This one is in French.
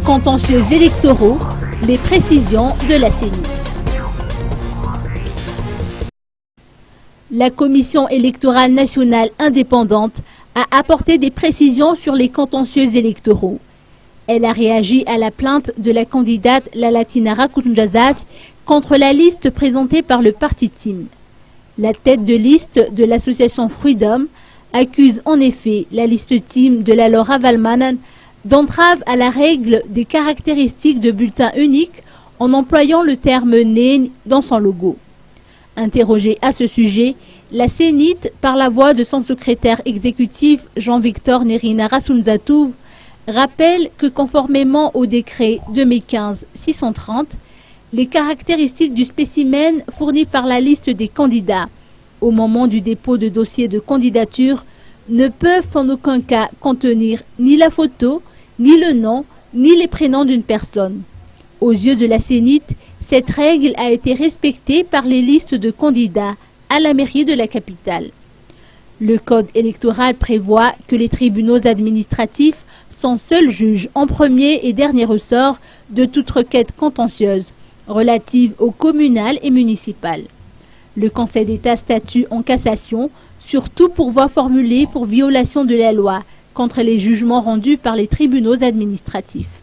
Contentieux électoraux, les précisions de la CENIT. La Commission électorale nationale indépendante a apporté des précisions sur les contentieux électoraux. Elle a réagi à la plainte de la candidate Lalatina Rakounjazaf contre la liste présentée par le parti TIM. La tête de liste de l'association Freedom accuse en effet la liste TIM de la Laura Valmanan d'entrave à la règle des caractéristiques de bulletin unique en employant le terme « né » dans son logo. Interrogée à ce sujet, la CENIT, par la voix de son secrétaire exécutif Jean-Victor Nerina Rassounzatouf, rappelle que conformément au décret 2015-630, les caractéristiques du spécimen fourni par la liste des candidats au moment du dépôt de dossier de candidature ne peuvent en aucun cas contenir ni la photo, ni le nom, ni les prénoms d'une personne. Aux yeux de la CENIT, cette règle a été respectée par les listes de candidats à la mairie de la capitale. Le code électoral prévoit que les tribunaux administratifs sont seuls juges en premier et dernier ressort de toute requête contentieuse relative au communal et municipal. Le Conseil d'État statue en cassation sur tout pourvoi formulé pour violation de la loi contre les jugements rendus par les tribunaux administratifs.